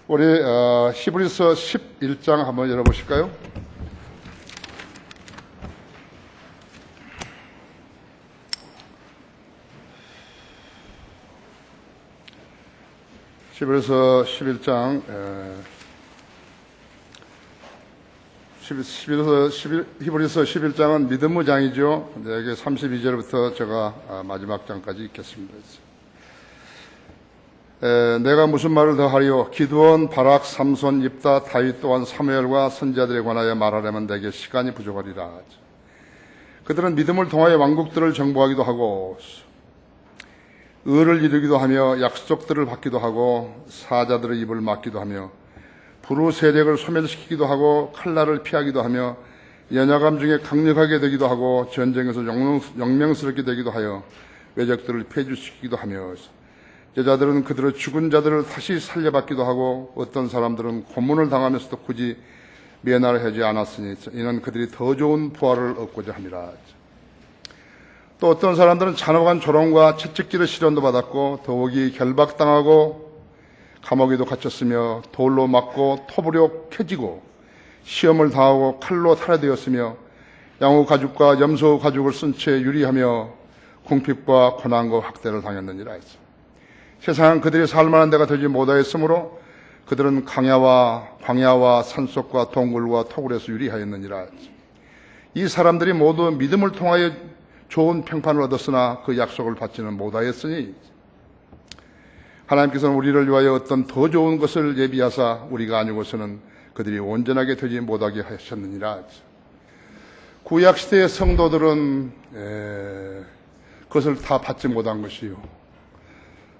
우리 히브리서 11장 한번 열어보실까요? 히브리서 11장 히브리서 11장은 믿음의 장이죠. 여기 32절부터 제가 마지막 장까지 읽겠습니다. 내가 무슨 말을 더 하리요? 기드온, 바락, 삼손, 옙다, 다윗 또한 사무엘과 선지자들에 관하여 말하려면 내게 시간이 부족하리라. 그들은 믿음을 통하여 왕국들을 정복하기도 하고 의를 이루기도 하며 약속들을 받기도 하고 사자들의 입을 막기도 하며 불의 세력을 소멸시키기도 하고 칼날을 피하기도 하며 연약함 중에 강력하게 되기도 하고 전쟁에서 용맹스럽게 되기도 하여 외적들을 폐주시키기도 하며 여자들은 그들의 죽은 자들을 다시 살려받기도 하고 어떤 사람들은 고문을 당하면서도 굳이 면하려 하지 않았으니 이는 그들이 더 좋은 부활을 얻고자 함이라. 또 어떤 사람들은 잔혹한 조롱과 채찍질의 시련도 받았고 더욱이 결박당하고 감옥에도 갇혔으며 돌로 맞고 톱으로 캐지고 시험을 당하고 칼로 탈환되었으며 양호 가죽과 염소 가죽을 쓴 채 유리하며 궁핍과 고난과 학대를 당했느니라 했어. 세상은 그들이 살만한 데가 되지 못하였으므로 그들은 광야와 산속과 동굴과 토굴에서 유리하였느니라. 이 사람들이 모두 믿음을 통하여 좋은 평판을 얻었으나 그 약속을 받지는 못하였으니 하나님께서는 우리를 위하여 어떤 더 좋은 것을 예비하사 우리가 아니고서는 그들이 온전하게 되지 못하게 하셨느니라. 구약시대의 성도들은 그것을 다 받지 못한 것이요.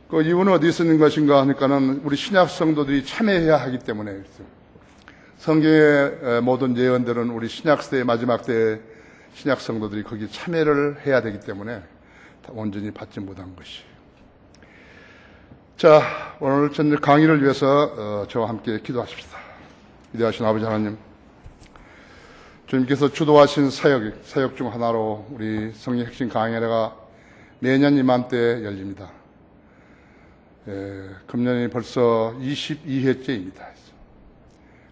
그 이유는 어디서 있는 것인가 하니까는 우리 신약 성도들이 참여해야 하기 때문에 성경의 모든 예언들은 우리 신약 시대의 마지막 때의 신약 성도들이 거기 참여를 해야 되기 때문에 온전히 받지 못한 것이. 자, 오늘 저녁 강의를 위해서 저와 함께 기도하십시다. 위대하신 아버지 하나님, 주님께서 주도하신 사역 중 하나로 우리 성령 핵심 강의회가 매년 이맘때 열립니다. 금년이 벌써 22회째입니다.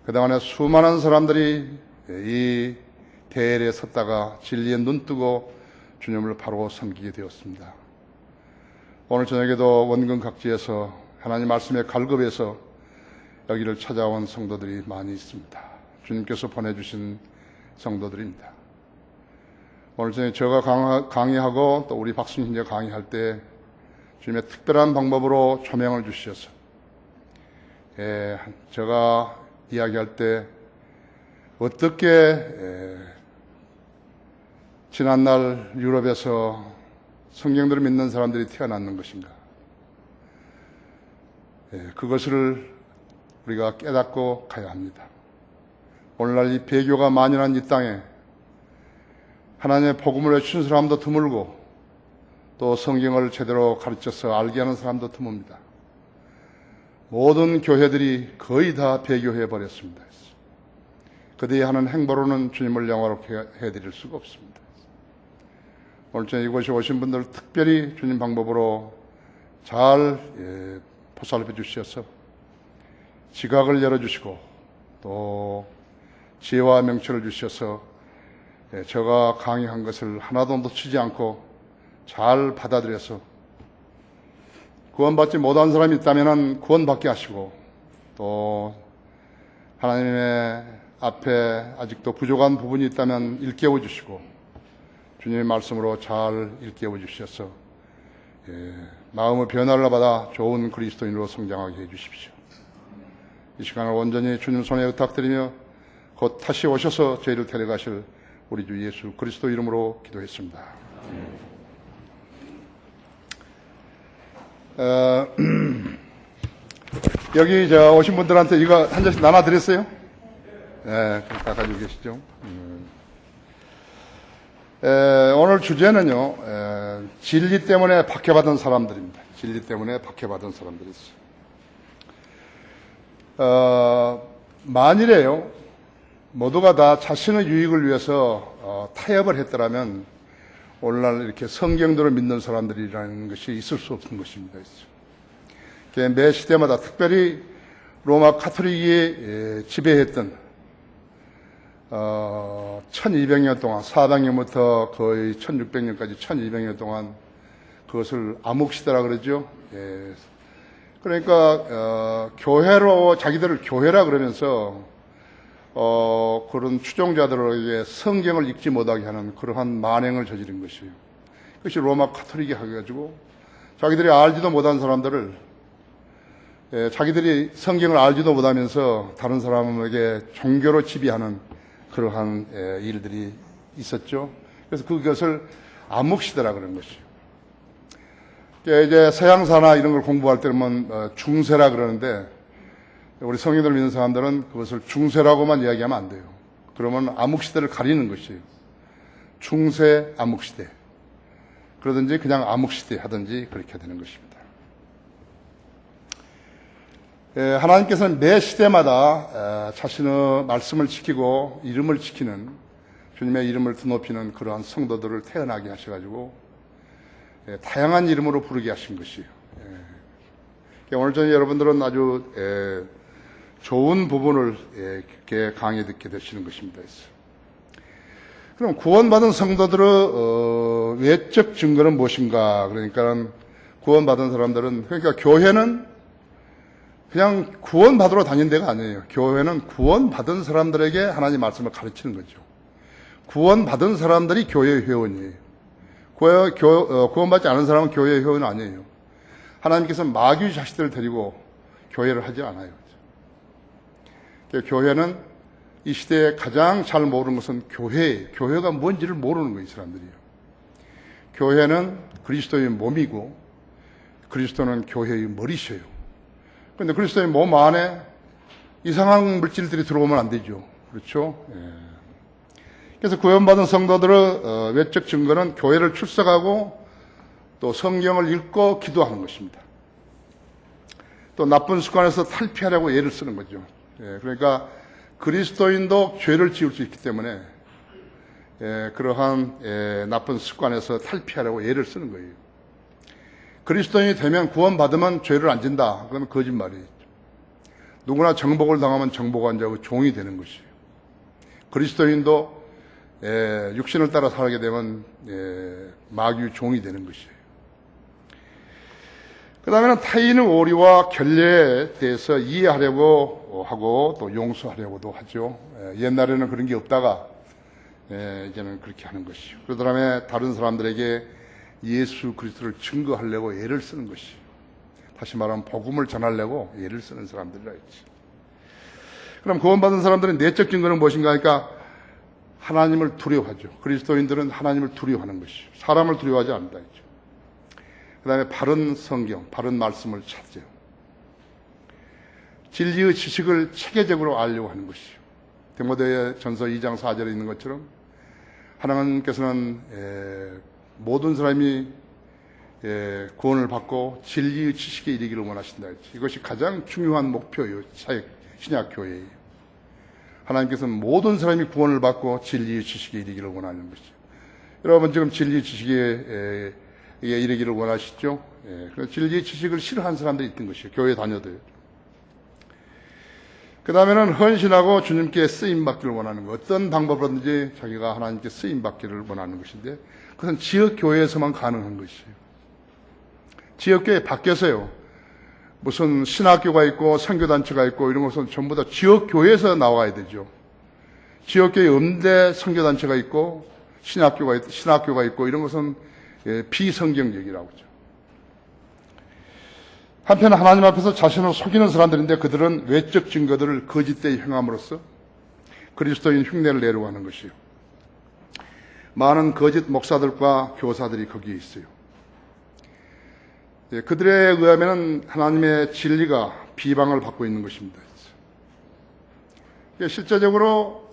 그동안에 수많은 사람들이 이 대열에 섰다가 진리에 눈뜨고 주님을 바로 섬기게 되었습니다. 오늘 저녁에도 원근 각지에서 하나님 말씀의 갈급에서 여기를 찾아온 성도들이 많이 있습니다. 주님께서 보내주신 성도들입니다. 오늘 저녁에 제가 강의하고 또 우리 박순희 형제가 강의할 때 주님의 특별한 방법으로 조명을 주셔서 제가 이야기할 때 어떻게 지난날 유럽에서 성경들을 믿는 사람들이 태어났는 것인가, 그것을 우리가 깨닫고 가야 합니다. 오늘날 이 배교가 만연한 이 땅에 하나님의 복음을 외치는 사람도 드물고 또 성경을 제대로 가르쳐서 알게 하는 사람도 드뭅니다. 모든 교회들이 거의 다 배교해버렸습니다. 그들이 하는 행보로는 주님을 영화롭게 해드릴 수가 없습니다. 오늘 저녁 이곳에 오신 분들 특별히 주님 방법으로 잘 보살펴 주셔서 지각을 열어주시고 또 지혜와 명철을 주셔서 제가 강의한 것을 하나도 놓치지 않고 잘 받아들여서 구원받지 못한 사람이 있다면 구원받게 하시고 또 하나님의 앞에 아직도 부족한 부분이 있다면 일깨워 주시고 주님의 말씀으로 잘 일깨워 주셔서 마음의 변화를 받아 좋은 그리스도인으로 성장하게 해 주십시오. 이 시간을 온전히 주님 손에 의탁드리며 곧 다시 오셔서 저희를 데려가실 우리 주 예수 그리스도 이름으로 기도했습니다. 여기 오신 분들한테 이거 한 잔씩 나눠드렸어요? 네, 다 가지고 계시죠? 오늘 주제는요, 진리 때문에 박해받은 사람들입니다. 진리 때문에 박해받은 사람들이 있어요. 만일에요, 모두가 다 자신의 유익을 위해서 타협을 했더라면 오늘날 이렇게 성경대로 믿는 사람들이라는 것이 있을 수 없는 것입니다. 매 시대마다 특별히 로마 카톨릭이 지배했던 1200년 동안, 400년부터 거의 1600년까지 1200년 동안 그것을 암흑시대라 그러죠. 예. 그러니까 교회로 자기들을 교회라 그러면서 그런 추종자들에게 성경을 읽지 못하게 하는 그러한 만행을 저지른 것이에요. 그것이 로마 카톨릭이 해가지고 자기들이 알지도 못한 사람들을, 자기들이 성경을 알지도 못하면서 다른 사람에게 종교로 지배하는 그러한 일들이 있었죠. 그래서 그것을 암흑시대라 그런 것이에요. 이제 서양사나 이런 걸 공부할 때는 중세라 그러는데, 우리 성인들 믿는 사람들은 그것을 중세라고만 이야기하면 안 돼요. 그러면 암흑시대를 가리는 것이에요. 중세 암흑시대. 그러든지 그냥 암흑시대 하든지 그렇게 되는 것입니다. 하나님께서는 매 시대마다 자신의 말씀을 지키고 이름을 지키는, 주님의 이름을 드높이는 그러한 성도들을 태어나게 하셔가지고 다양한 이름으로 부르게 하신 것이에요. 오늘 저녁 여러분들은 아주 좋은 부분을 이렇게 강의 듣게 되시는 것입니다. 그럼 구원받은 성도들의 외적 증거는 무엇인가? 그러니까 구원받은 사람들은, 그러니까 교회는 그냥 구원받으러 다니는 데가 아니에요. 교회는 구원받은 사람들에게 하나님 말씀을 가르치는 거죠. 구원받은 사람들이 교회의 회원이에요. 구원받지 않은 사람은 교회의 회원은 아니에요. 하나님께서 마귀 자식들을 데리고 교회를 하지 않아요. 교회는 이 시대에 가장 잘 모르는 것은 교회가 뭔지를 모르는 거예요, 이 사람들이요. 교회는 그리스도의 몸이고 그리스도는 교회의 머리셔요. 그런데 그리스도의 몸 안에 이상한 물질들이 들어오면 안 되죠. 그렇죠? 그래서 구원받은 성도들의 외적 증거는 교회를 출석하고 또 성경을 읽고 기도하는 것입니다. 또 나쁜 습관에서 탈피하려고 애를 쓰는 거죠. 그러니까 그리스도인도 죄를 지을 수 있기 때문에 그러한 나쁜 습관에서 탈피하려고 애를 쓰는 거예요. 그리스도인이 되면 구원받으면 죄를 안 진다. 그러면 거짓말이에요. 누구나 정복을 당하면 정복한 종이 되는 것이에요. 그리스도인도 육신을 따라 살게 되면 마귀의 종이 되는 것이에요. 그 다음에는 타인의 오리와 결례에 대해서 이해하려고 하고 또 용서하려고도 하죠. 옛날에는 그런 게 없다가 이제는 그렇게 하는 것이죠. 그 다음에 다른 사람들에게 예수 그리스도를 증거하려고 애를 쓰는 것이죠. 다시 말하면 복음을 전하려고 애를 쓰는 사람들이라 했지. 그럼 구원받은 사람들은 내적 증거는 무엇인가 하니까 하나님을 두려워하죠. 그리스도인들은 하나님을 두려워하는 것이죠. 사람을 두려워하지 않는다 했죠. 그 다음에 바른 성경, 바른 말씀을 찾죠. 진리의 지식을 체계적으로 알려고 하는 것이죠. 디모데 전서 2장 4절에 있는 것처럼 하나님께서는 모든 사람이 구원을 받고 진리의 지식에 이르기를 원하신다 했죠. 이것이 가장 중요한 목표예요. 신약교회예요. 하나님께서는 모든 사람이 구원을 받고 진리의 지식에 이르기를 원하는 것이죠. 여러분 지금 진리의 지식에 이르기를 원하시죠? 그래서 진리의 지식을 싫어하는 사람들이 있던 것이에요. 교회 다녀도요. 그 다음에는 헌신하고 주님께 쓰임받기를 원하는 것. 어떤 방법으로든지 자기가 하나님께 쓰임받기를 원하는 것인데 그것은 지역교회에서만 가능한 것이에요. 지역교회 밖에서요. 무슨 신학교가 있고 선교단체가 있고 이런 것은 전부 다 지역교회에서 나와야 되죠. 지역교회 음대 선교단체가 있고 신학교가 있고 이런 것은 비성경적이라고 하죠. 한편 하나님 앞에서 자신을 속이는 사람들인데 그들은 외적 증거들을 거짓되이 행함으로써 그리스도인 흉내를 내려고 하는 것이요. 많은 거짓 목사들과 교사들이 거기에 있어요. 그들에 의하면 하나님의 진리가 비방을 받고 있는 것입니다. 실제적으로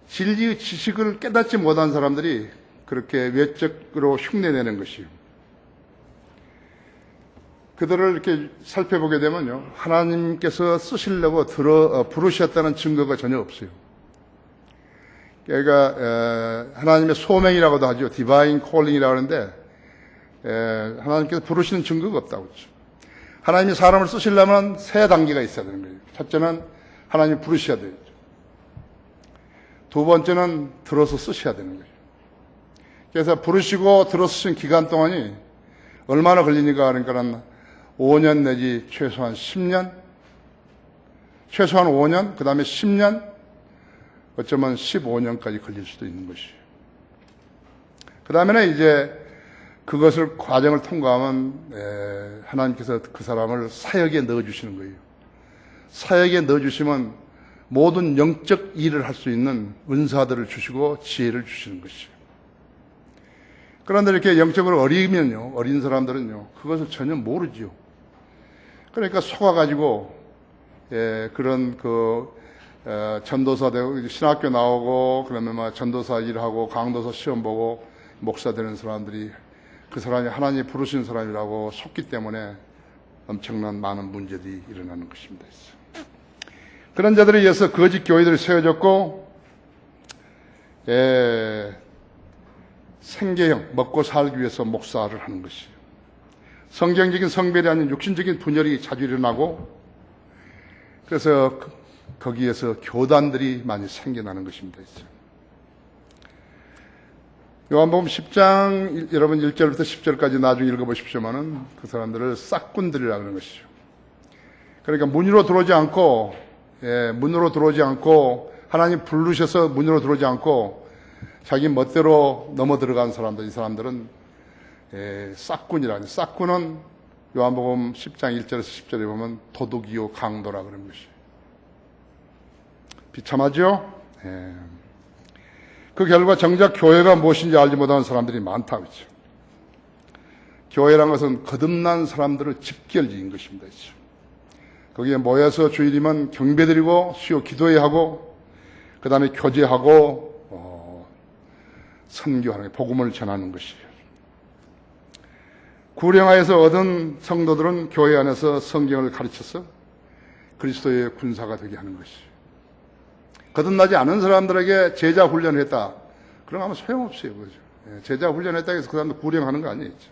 진리의 지식을 깨닫지 못한 사람들이 그렇게 외적으로 흉내내는 것이요. 그들을 이렇게 살펴보게 되면요, 하나님께서 쓰시려고 부르셨다는 증거가 전혀 없어요. 그러니까 하나님의 소명이라고도 하죠. 디바인 콜링이라고 하는데 하나님께서 부르시는 증거가 없다고 그러죠. 하나님이 사람을 쓰시려면 세 단계가 있어야 되는 거예요. 첫째는 하나님이 부르셔야 되죠. 두 번째는 들어서 쓰셔야 되는 거예요. 그래서 부르시고 들어 쓰신 기간 동안이 얼마나 걸리니까 그러니까는 5년 내지 최소한 10년, 최소한 5년, 그 다음에 10년, 어쩌면 15년까지 걸릴 수도 있는 것이에요. 그 다음에는 이제 그것을 과정을 통과하면 하나님께서 그 사람을 사역에 넣어주시는 거예요. 사역에 넣어주시면 모든 영적 일을 할 수 있는 은사들을 주시고 지혜를 주시는 것이에요. 그런데 이렇게 영적으로 어리면요, 어린 사람들은요, 그것을 전혀 모르지요. 그러니까 속아가지고, 그런 전도사 되고, 신학교 나오고, 그러면 막 전도사 일하고, 강도사 시험 보고, 목사 되는 사람들이 그 사람이 하나님이 부르신 사람이라고 속기 때문에 엄청난 많은 문제들이 일어나는 것입니다. 그런 자들에 의해서 거짓 교회들이 세워졌고, 생계형, 먹고 살기 위해서 목사를 하는 것이에요. 성경적인 성별이 아닌 육신적인 분열이 자주 일어나고, 그래서 거기에서 교단들이 많이 생겨나는 것입니다. 요한복음 10장 여러분 1절부터 10절까지 나중에 읽어보십시오만은 그 사람들을 싹군들이라고 하는 것이죠. 그러니까 문으로 들어오지 않고, 문으로 들어오지 않고, 하나님 부르셔서 문으로 들어오지 않고 자기 멋대로 넘어 들어간 사람들, 이 사람들은 싹군이라는, 싹군은 요한복음 10장 1절에서 10절에 보면 도둑이요 강도라 그런 것이에요. 비참하죠? 그 결과 정작 교회가 무엇인지 알지 못하는 사람들이 많다고 했죠. 교회란 것은 거듭난 사람들을 집결지인 것입니다. 거기에 모여서 주일이면 경배드리고 수요 기도해야 하고, 그 다음에 교제하고 선교하는, 복음을 전하는 것이에요. 구령하에서 얻은 성도들은 교회 안에서 성경을 가르쳐서 그리스도의 군사가 되게 하는 것이에요. 거듭나지 않은 사람들에게 제자 훈련을 했다. 그럼 아마 소용없어요. 그죠? 제자 훈련했다 해서 그 사람들 구령하는 거 아니죠.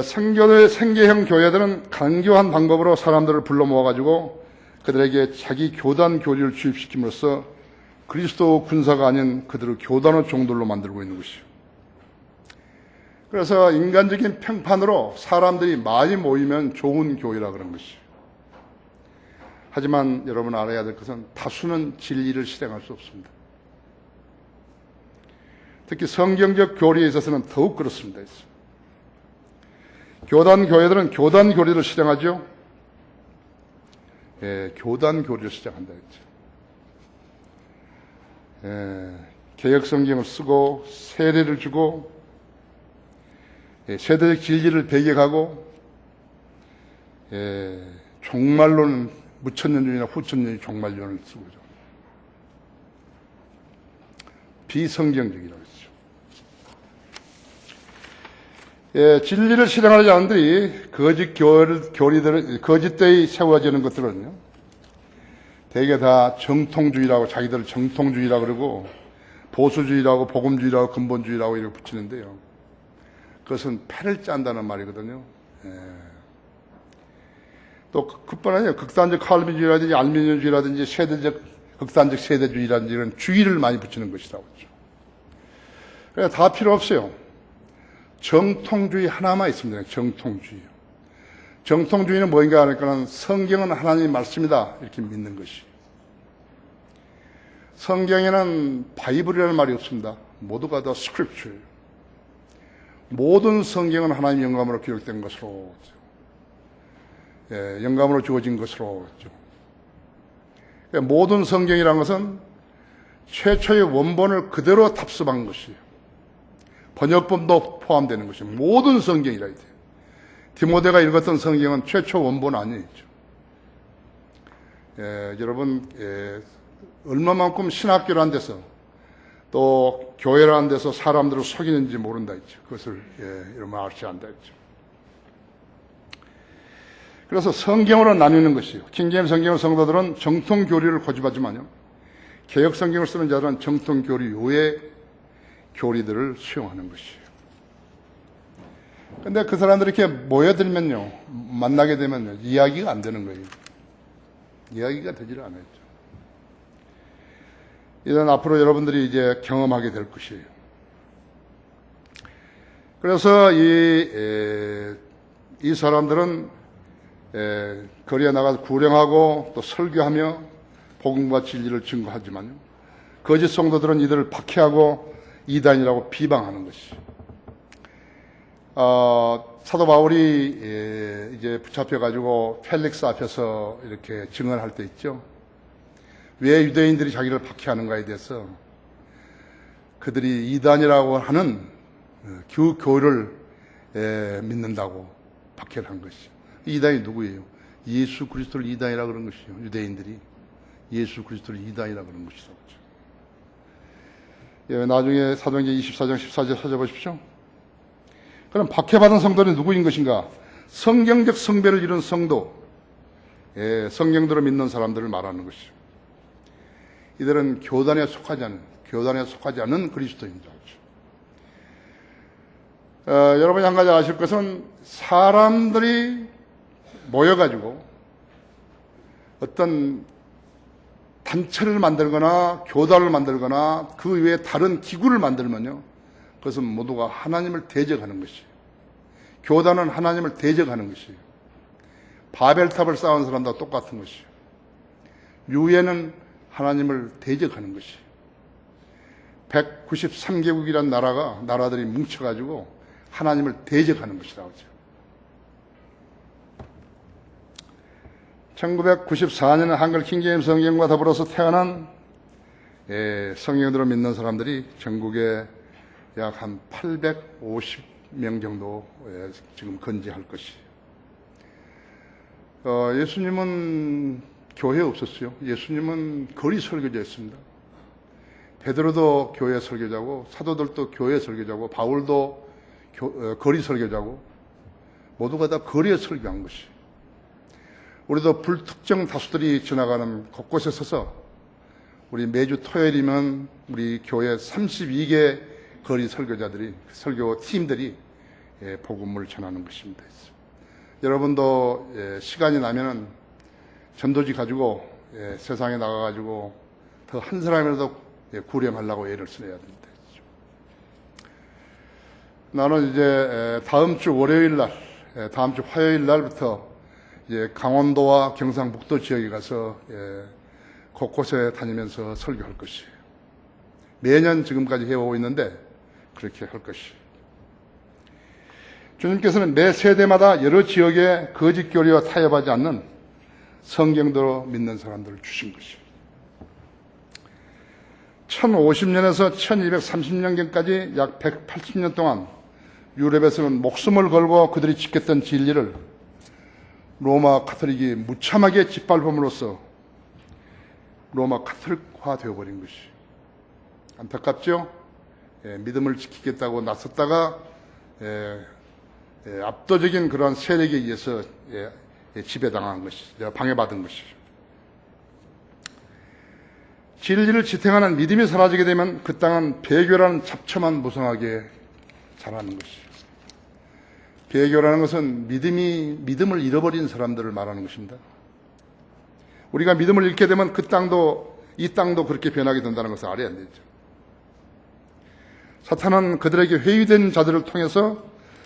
생계형 교회들은 간교한 방법으로 사람들을 불러 모아가지고 그들에게 자기 교단 교리를 주입시킴으로써 그리스도 군사가 아닌 그들을 교단의 종들로 만들고 있는 것이죠. 그래서 인간적인 평판으로 사람들이 많이 모이면 좋은 교회라 그런 것이죠. 하지만 여러분 알아야 될 것은 다수는 진리를 실행할 수 없습니다. 특히 성경적 교리에 있어서는 더욱 그렇습니다. 교단 교회들은 교단 교리를 실행하죠. 교단 교리를 실행한다 했죠. 개역 성경을 쓰고 세례를 주고 세대적 진리를 배격하고 종말론은 무천년주의나 후천년주의 종말론을 쓰고 비성경적이라고 했죠. 진리를 실행하지 않은 들이 거짓 교리들, 거짓되이 세워지는 것들은요, 대개 다 정통주의라고, 자기들 정통주의라고 그러고, 보수주의라고, 복음주의라고, 근본주의라고 이렇게 붙이는데요. 그것은 패를 짠다는 말이거든요. 또 그뿐 아니에요. 극단적 칼빈주의라든지 알미니언주의라든지 극단적 세대주의라든지 이런 주의를 많이 붙이는 것이라고 했죠. 그래서 다 필요 없어요. 정통주의 하나만 있습니다. 정통주의. 정통주의는 뭔가 하니까 성경은 하나님의 말씀이다 이렇게 믿는 것이. 성경에는 바이블이라는 말이 없습니다. 모두가 다 스크립처예요. 모든 성경은 하나님의 영감으로 기록된 것으로, 영감으로 주어진 것으로. 모든 성경이라는 것은 최초의 원본을 그대로 답습한 것이에요. 번역본도 포함되는 것이에요. 모든 성경이라 해야 돼요. 디모데가 읽었던 성경은 최초 원본 아니죠. 여러분, 얼마만큼 신학교라는 데서 또 교회라는 데서 사람들을 속이는지 모른다 했죠. 그것을 여러분 알지 않다 했죠. 그래서 성경으로 나뉘는 것이에요. 킹제임스 성경의 성도들은 정통 교리를 고집하지만요, 개역 성경을 쓰는 자들은 정통 교리 외의 교리들을 수용하는 것이에요. 근데 그 사람들이 이렇게 모여들면요, 만나게 되면요, 이야기가 안 되는 거예요. 이야기가 되지를 않아요. 이런 앞으로 여러분들이 이제 경험하게 될 것이에요. 그래서 이 사람들은 거리에 나가서 구령하고 또 설교하며 복음과 진리를 증거하지만요, 거짓 성도들은 이들을 박해하고 이단이라고 비방하는 것이죠. 사도 바울이 이제 붙잡혀가지고 펠릭스 앞에서 이렇게 증언할 때 있죠. 왜 유대인들이 자기를 박해하는가에 대해서 그들이 이단이라고 하는 그 교를 믿는다고 박해를 한 것이죠. 이단이 누구예요? 예수 그리스도를 이단이라 그런 것이죠. 유대인들이 예수 그리스도를 이단이라 그런 것이죠. 나중에 사도행전 24장 14절 찾아보십시오. 그럼 박해받은 성도는 누구인 것인가? 성경적 성배를 이룬 성도, 성경대로 믿는 사람들을 말하는 것이죠. 이들은 교단에 속하지 않은 그리스도인들. 여러분이 한 가지 아실 것은 사람들이 모여가지고 어떤 단체를 만들거나 교단을 만들거나 그 외에 다른 기구를 만들면요, 그것은 모두가 하나님을 대적하는 것이에요. 교단은 하나님을 대적하는 것이에요. 바벨탑을 쌓은 사람과 똑같은 것이에요. 유해는 하나님을 대적하는 것이에요. 193개국이라는 나라들이 뭉쳐가지고 하나님을 대적하는 것이라고 하죠. 1994년에 한글 킹제임스 성경과 더불어서 태어난 성경대로 믿는 사람들이 전국에 약 한 850명 정도 지금 건재할 것이에요. 예수님은 교회 없었어요. 예수님은 거리 설교자였습니다. 베드로도 교회 설교자고, 사도들도 교회 설교자고, 바울도 거리 설교자고, 모두가 다 거리에 설교한 것이에요. 우리도 불특정 다수들이 지나가는 곳곳에 서서 우리 매주 토요일이면 우리 교회 32개 거리 설교자들이, 설교 팀들이 복음을 전하는 것입니다. 여러분도 시간이 나면은 전도지 가지고 세상에 나가가지고 더 한 사람이라도 구령하려고 애를 써야 됩니다. 나는 이제 다음 주 월요일 날, 다음 주 화요일 날부터 이제 강원도와 경상북도 지역에 가서 곳곳에 다니면서 설교할 것이에요. 매년 지금까지 해오고 있는데 그렇게 할 것이에요. 주님께서는 매 세대마다 여러 지역에 거짓 교리와 타협하지 않는 성경대로 믿는 사람들을 주신 것이에요. 1050년에서 1230년경까지 약 180년 동안 유럽에서는 목숨을 걸고 그들이 지켰던 진리를 로마 카톨릭이 무참하게 짓밟음으로써 로마 카톨릭화 되어버린 것이 안타깝죠? 믿음을 지키겠다고 나섰다가 압도적인 그러한 세력에 의해서 지배당한 것이죠. 방해받은 것이죠. 진리를 지탱하는 믿음이 사라지게 되면 그 땅은 배교라는 잡초만 무성하게 자라는 것이죠. 배교라는 것은 믿음을 잃어버린 사람들을 말하는 것입니다. 우리가 믿음을 잃게 되면 이 땅도 그렇게 변하게 된다는 것을 알아야 되죠. 사탄은 그들에게 회유된 자들을 통해서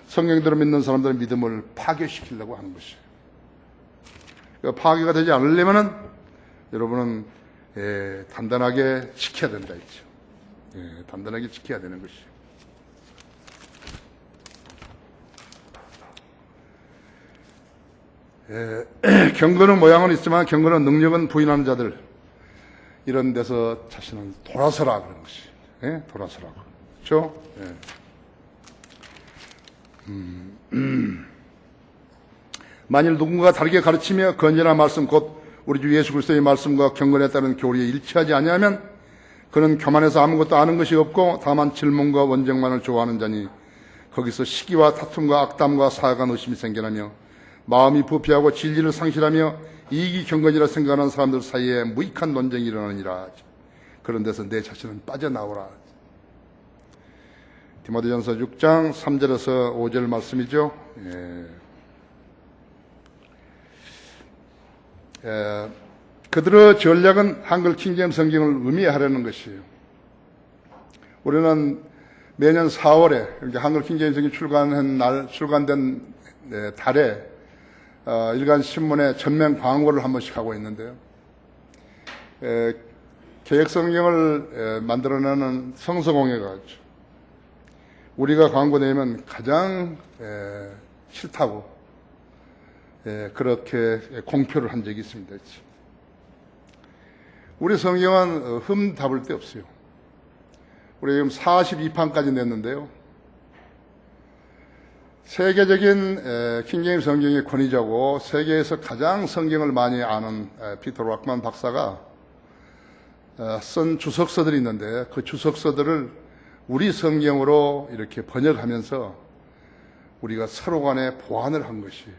성경대로 믿는 사람들의 믿음을 파괴시키려고 하는 것이에요. 파괴가 되지 않으려면은 여러분은 단단하게 지켜야 된다 했죠. 단단하게 지켜야 되는 것이에요. 경건은 모양은 있지만 경건은 능력은 부인하는 자들, 이런 데서 자신은 돌아서라 그런 것이 돌아서라고. 그렇죠? 만일 누군가 다르게 가르치며 건전한 말씀 곧 우리 주 예수 그리스도의 말씀과 경건에 따른 교리에 일치하지 아니하면 그는 교만해서 아무것도 아는 것이 없고 다만 질문과 원정만을 좋아하는 자니 거기서 시기와 다툼과 악담과 사악한 의심이 생겨나며 마음이 부패하고 진리를 상실하며 이익이 경건이라 생각하는 사람들 사이에 무익한 논쟁이 일어나느니라. 그런 데서 내 자신은 빠져나오라. 디모데전서 6장 3절에서 5절 말씀이죠. 그들의 전략은 한글 킹제임스 성경을 의미하려는 것이에요. 우리는 매년 4월에 한글 킹제임스 성경이 출간된 달에 일간 신문에 전면 광고를 한 번씩 하고 있는데요. 개혁 성경을 만들어내는 성서공회가 우리가 광고 내면 가장 싫다고 그렇게 공표를 한 적이 있습니다. 우리 성경은 흠 잡을 데 없어요. 우리 지금 42판까지 냈는데요. 세계적인 킹제임스 성경의 권위자고 세계에서 가장 성경을 많이 아는 피터 락만 박사가 쓴 주석서들이 있는데 그 주석서들을 우리 성경으로 이렇게 번역하면서 우리가 서로 간에 보완을 한 것이에요.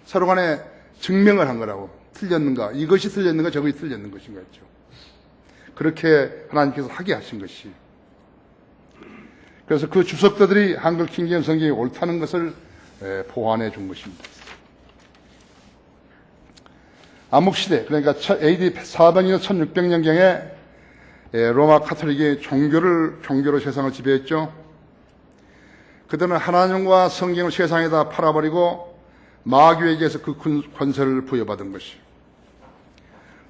서로 간에 증명을 한 거라고. 틀렸는가? 이것이 틀렸는가? 저것이 틀렸는 것인가 했죠. 그렇게 하나님께서 하게 하신 것이에요. 그래서 그 주석서들이 한글 킹제임스 성경이 옳다는 것을 보완해 준 것입니다. 암흑시대, 그러니까 AD 400년 1600년경에 로마 카톨릭이 종교로 세상을 지배했죠. 그들은 하나님과 성경을 세상에다 팔아버리고 마귀에게서 그 권세를 부여받은 것이에요.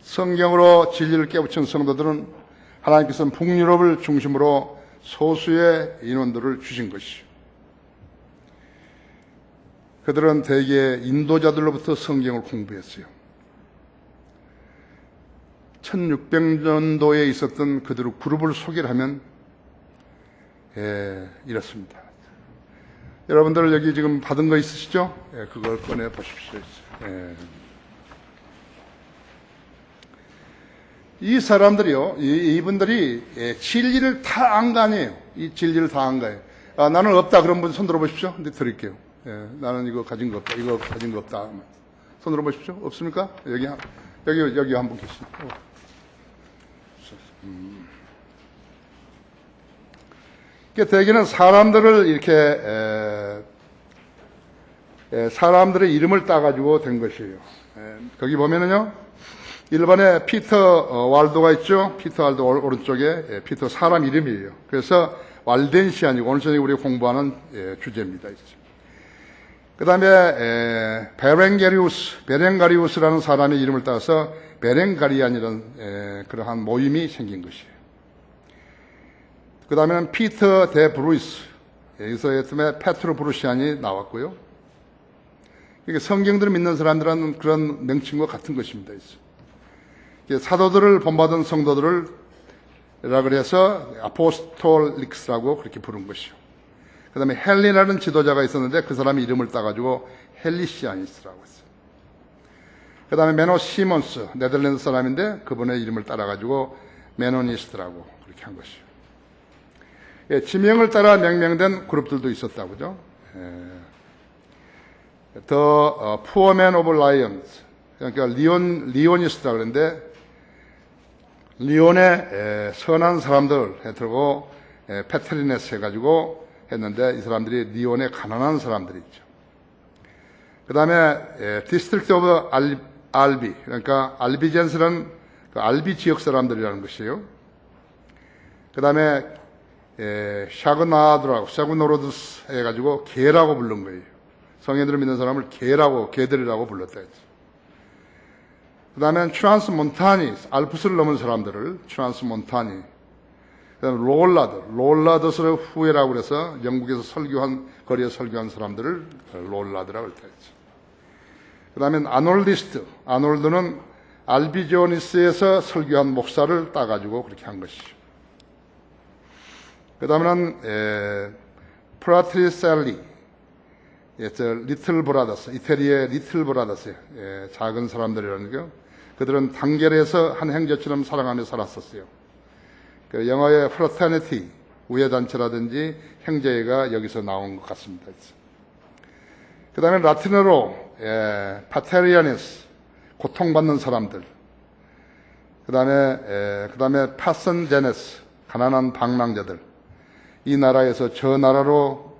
성경으로 진리를 깨우친 성도들은 하나님께서는 북유럽을 중심으로 소수의 인원들을 주신 것이요. 그들은 대개 인도자들로부터 성경을 공부했어요. 1600년도에 있었던 그들의 그룹을 소개를 하면 이렇습니다. 여러분들 여기 지금 받은 거 있으시죠? 그걸 꺼내 보십시오. 이 사람들이요, 이분들이 진리를 다 안 거 아니에요. 이 진리를 다 안 거예요. 나는 없다. 그런 분 손 들어보십시오. 근데 드릴게요. 나는 이거 가진 거 없다. 이거 가진 거 없다. 손 들어보십시오. 없습니까? 여기 한 분 계십니다. 대개는 사람들을 이렇게 사람들의 이름을 따가지고 된 것이에요. 거기 보면은요, 1번에 피터 왈도가 있죠. 피터 왈도 오른쪽에 피터 사람 이름이에요. 그래서 왈덴시안이고 오늘 저녁에 우리가 공부하는 주제입니다. 그 다음에 베렌가리우스라는 사람의 이름을 따서 베렌가리안이라는 그러한 모임이 생긴 것이에요. 그 다음에는 피터 데 브루이스, 여기서 페트로 브루시안이 나왔고요. 그러니까 성경들을 믿는 사람들은 그런 명칭과 같은 것입니다. 사도들을 본받은 성도들을 그래서 아포스톨릭스라고 그렇게 부른 것이요. 그 다음에 헬리라는 지도자가 있었는데 그 사람의 이름을 따가지고 헬리시아니스라고 했어요. 그 다음에 메노 시몬스, 네덜란드 사람인데 그분의 이름을 따라가지고 메노니스트라고 그렇게 한 것이요. 지명을 따라 명명된 그룹들도 있었다고 그죠. 더 푸어맨 오브 라이언스, 그러니까 리오니스트라고 그러는데 리온의 선한 사람들 해들고 페트리네스 해가지고 했는데 이 사람들이 리온의 가난한 사람들이 있죠. 그 다음에 디스트릭트 오브 알비, 그러니까 알비젠스라는 그 알비 지역 사람들이라는 것이에요. 그 다음에 샤그노로드스 해가지고 개라고 부른 거예요. 성인들을 믿는 사람을 개들이라고 불렀다 했죠. 그 다음에 트란스 몬타니, 알프스를 넘은 사람들을 트란스 몬타니. 그 다음에 롤라드스의 후예라고 그래서 영국에서 거리에 설교한 사람들을 롤라드라고 했다 했죠. 그 다음에 아놀드는 알비조니스에서 설교한 목사를 따가지고 그렇게 한 것이죠. 그 다음에는 프라트리셀리, 리틀 브라더스, 이태리의 리틀 브라더스, 작은 사람들이라는 거. 그들은 단결해서 한 형제처럼 사랑하며 살았었어요. 그 영어의 프라터니티, 우애단체라든지 형제가 여기서 나온 것 같습니다. 그 다음에 라틴어로 파테리아니스, 고통받는 사람들. 그 다음에 파선제네스, 가난한 방랑자들. 이 나라에서 저 나라로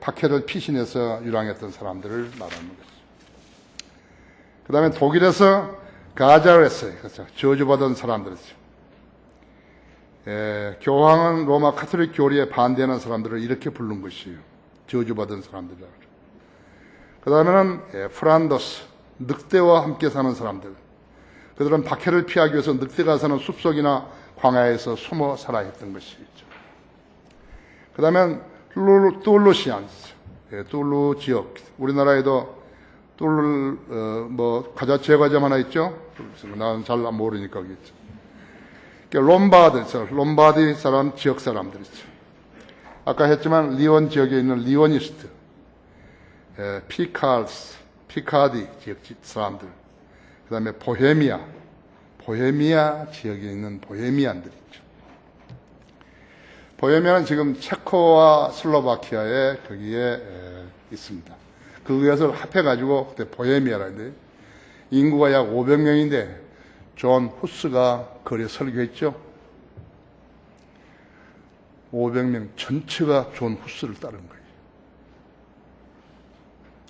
박해를 피신해서 유랑했던 사람들을 말하는 거죠. 그 다음에 독일에서 가자를 했어요. 그렇죠. 저주받은 사람들이죠. 교황은 로마 카톨릭 교리에 반대하는 사람들을 이렇게 부른 것이에요. 저주받은 사람들이라고. 그 다음에는 프란더스, 늑대와 함께 사는 사람들. 그들은 박해를 피하기 위해서 늑대가 사는 숲속이나 광야에서 숨어 살아야 했던 것이죠. 그 다음엔 툴루시안스, 툴루 지역. 우리나라에도 과자 제과점 하나 있죠? 나는 잘 모르니까 그겠죠. 롬바디 사람, 지역 사람들이죠. 아까 했지만 리온 지역에 있는 리오니스트, 피카디 지역 사람들, 그 다음에 보헤미아 지역에 있는 보헤미안들 있죠. 보헤미아는 지금 체코와 슬로바키아에 거기에 있습니다. 그것을 합해가지고 그때 보헤미아라 했는데 인구가 약 500명인데 존 후스가 거기에 설교했죠. 500명 전체가 존 후스를 따른 거예요.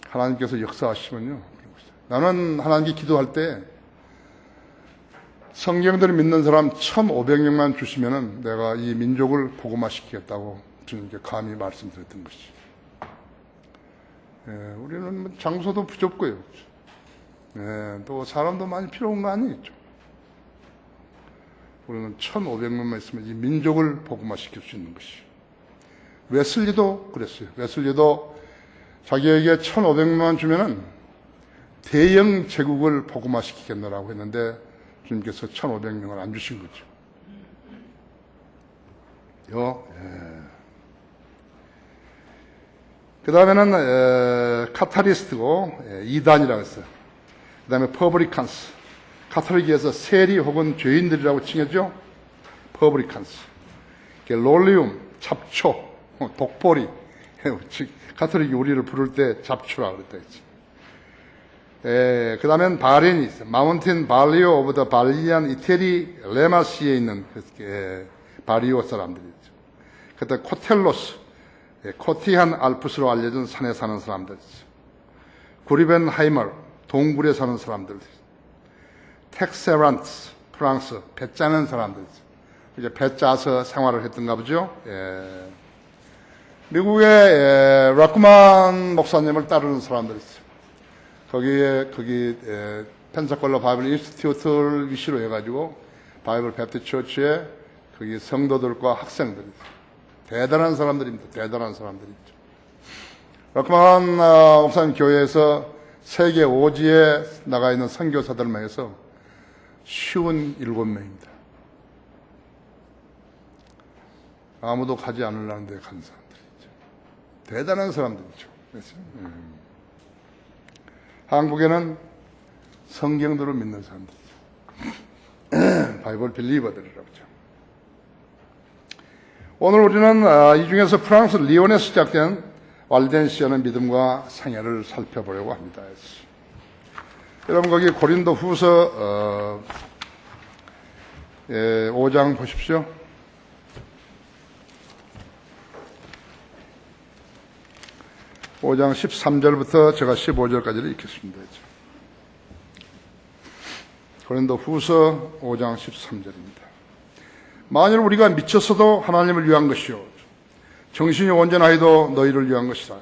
하나님께서 역사하시면요. 나는 하나님께 기도할 때 성경들을 믿는 사람 1,500명만 주시면은 내가 이 민족을 복음화시키겠다고 주님께 감히 말씀드렸던 것이죠. 우리는 장소도 부족고요. 또 사람도 많이 필요한 거 아니겠죠. 우리는 1,500명만 있으면 이 민족을 복음화시킬 수 있는 것이죠. 웨슬리도 그랬어요. 웨슬리도 자기에게 1,500명만 주면은 대영 제국을 복음화시키겠노라고 했는데 주님께서 1,500명을 안 주신 거죠. 그 다음에는 카타리스트고 이단이라고 했어요. 그 다음에 퍼브리칸스, 카톨릭에서 세리 혹은 죄인들이라고 칭했죠. 퍼브리칸스, 롤리움, 잡초, 독보리. 카톨릭이 우리를 부를 때 잡초라고 그랬다 했지. 그 다음엔 바렌이 있어요. 마운틴 발리오 오브 더 발리안 이태리 레마시에 있는 바리오 사람들이 있죠. 그때 코텔로스, 코티한 알프스로 알려진 산에 사는 사람들 있죠. 구리벤하이머, 동굴에 사는 사람들 있죠. 텍세란트, 프랑스, 배 짜는 사람들 있죠. 이제 배 짜서 생활을 했던가 보죠. 미국의 라쿠만 목사님을 따르는 사람들 있어요. 거기 펜사콜라 바이블 인스티튜트를 위시로 해가지고 바이블 배프티스트 처치에 거기 성도들과 학생들이 대단한 사람들입니다. 대단한 사람들이죠. 라쿠만 목사님 교회에서 세계 5지에 나가 있는 선교사들만 해서 57명입니다. 아무도 가지 않으려는 데 간 사람들이죠. 대단한 사람들이죠. 그래서, 한국에는 성경대로 믿는 사람들이죠. 바이블 빌리버들이라고 하죠. 오늘 우리는 이 중에서 프랑스 리온에서 시작된 waldensia는 믿음과 생애를 살펴보려고 합니다. 여러분 거기 고린도 후서 5장 보십시오. 5장 13절부터 제가 15절까지를 읽겠습니다. 고린도 후서 5장 13절입니다. 만일 우리가 미쳤어도 하나님을 위한 것이요 정신이 온전하여도 너희를 위한 것이다.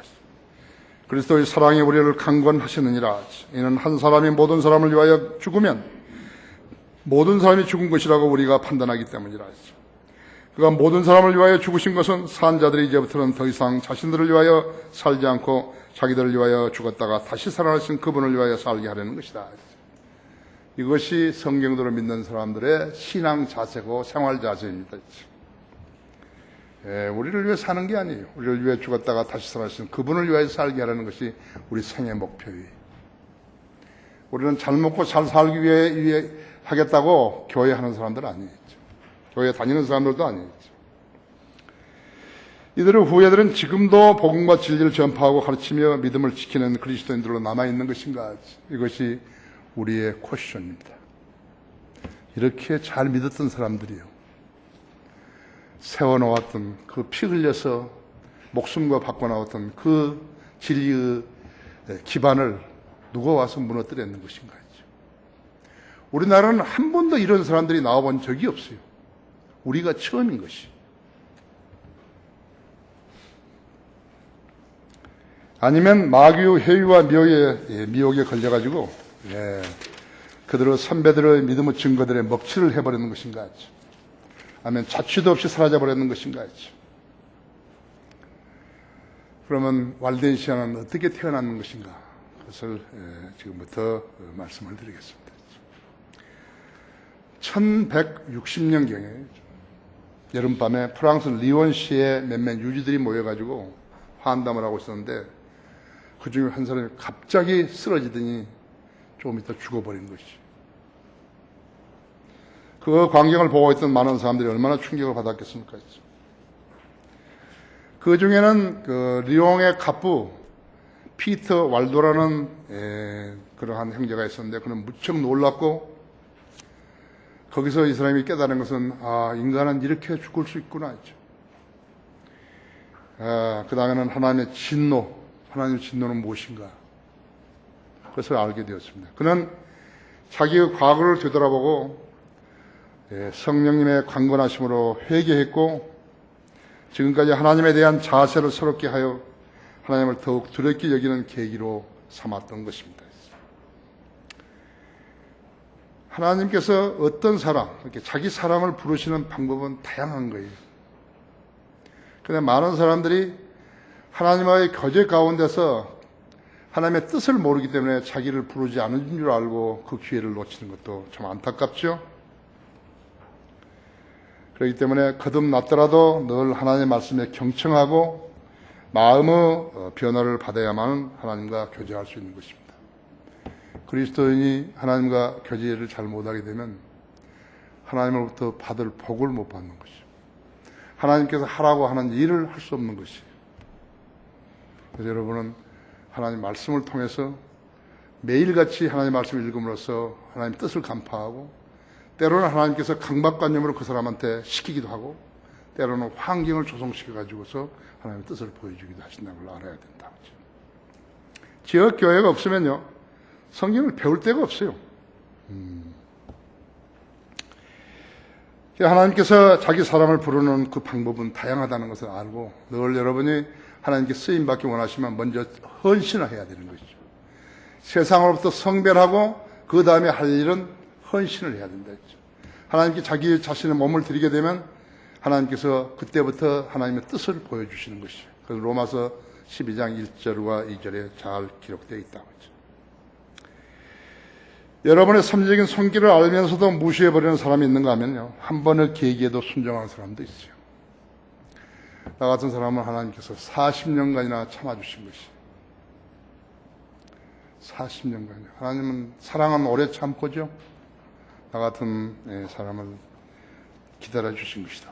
그리스도의 사랑이 우리를 강권하시느니라. 이는 한 사람이 모든 사람을 위하여 죽으면 모든 사람이 죽은 것이라고 우리가 판단하기 때문이라. 그가 모든 사람을 위하여 죽으신 것은 산 자들이 이제부터는 더 이상 자신들을 위하여 살지 않고 자기들을 위하여 죽었다가 다시 살아나신 그분을 위하여 살게 하려는 것이다. 이것이 성경대로 믿는 사람들의 신앙 자세고 생활 자세입니다. 우리를 위해 사는 게 아니에요. 우리를 위해 죽었다가 다시 살아나신 그분을 위하여 살게 하려는 것이 우리 생애 목표예요. 우리는 잘 먹고 잘 살기 위해 하겠다고 교회 하는 사람들 아니에요. 교회 다니는 사람들도 아니겠죠. 이들의 후예들은 지금도 복음과 진리를 전파하고 가르치며 믿음을 지키는 그리스도인들로 남아있는 것인가? 이것이 우리의 퀘스천입니다. 이렇게 잘 믿었던 사람들이요. 세워놓았던 그 피 흘려서 목숨과 바꿔나왔던 그 진리의 기반을 누가 와서 무너뜨렸는 것인가. 우리나라는 한 번도 이런 사람들이 나와본 적이 없어요. 우리가 처음인 것이. 아니면 마귀의 회유와 미혹에 걸려가지고 그들의 선배들의 믿음의 증거들의 먹칠을 해버리는 것인가 하죠. 아니면 자취도 없이 사라져버리는 것인가 하죠. 그러면 왈덴시아는 어떻게 태어났는 것인가? 그것을 지금부터 말씀을 드리겠습니다. 1160년경에 여름밤에 프랑스 리옹시에 몇몇 유지들이 모여가지고 환담을 하고 있었는데 그 중에 한 사람이 갑자기 쓰러지더니 조금 있다 죽어버린 것이. 그 광경을 보고 있던 많은 사람들이 얼마나 충격을 받았겠습니까? 그 중에는 그 리옹의 갑부 피터 왈도라는 그러한 형제가 있었는데 그는 무척 놀랐고 거기서 이 사람이 깨달은 것은 인간은 이렇게 죽을 수 있구나 했죠. 그 다음에는 하나님의 진노는 무엇인가 그것을 알게 되었습니다. 그는 자기의 과거를 되돌아보고 성령님의 강건하심으로 회개했고 지금까지 하나님에 대한 자세를 새롭게 하여 하나님을 더욱 두렵게 여기는 계기로 삼았던 것입니다. 하나님께서 어떤 사람, 이렇게 자기 사람을 부르시는 방법은 다양한 거예요. 그런데 많은 사람들이 하나님과의 교제 가운데서 하나님의 뜻을 모르기 때문에 자기를 부르지 않은 줄 알고 그 기회를 놓치는 것도 참 안타깝죠. 그렇기 때문에 거듭났더라도 늘 하나님의 말씀에 경청하고 마음의 변화를 받아야만 하나님과 교제할 수 있는 것입니다. 그리스도인이 하나님과 교제를 잘 못하게 되면 하나님으로부터 받을 복을 못 받는 것이죠. 하나님께서 하라고 하는 일을 할 수 없는 것이에요. 그래서 여러분은 하나님 말씀을 통해서 매일같이 하나님 말씀을 읽음으로써 하나님 뜻을 간파하고 때로는 하나님께서 강박관념으로 그 사람한테 시키기도 하고 때로는 환경을 조성시켜가지고서 하나님의 뜻을 보여주기도 하신다는 걸 알아야 된다. 지역교회가 없으면요 성경을 배울 데가 없어요. 하나님께서 자기 사람을 부르는 그 방법은 다양하다는 것을 알고 늘 여러분이 하나님께 쓰임받기 원하시면 먼저 헌신을 해야 되는 것이죠. 세상으로부터 성별하고 그 다음에 할 일은 헌신을 해야 된다 했죠. 하나님께 자기 자신의 몸을 드리게 되면 하나님께서 그때부터 하나님의 뜻을 보여주시는 것이죠. 그래서 로마서 12장 1절과 2절에 잘 기록되어 있다고 했죠. 여러분의 삼위적인 손길을 알면서도 무시해버리는 사람이 있는가 하면요 한 번의 계기에도 순종하는 사람도 있어요. 나 같은 사람은 하나님께서 40년간이나 참아주신 것이 40년간이요. 하나님은 사랑은 오래 참고죠. 나 같은 사람을 기다려주신 것이다.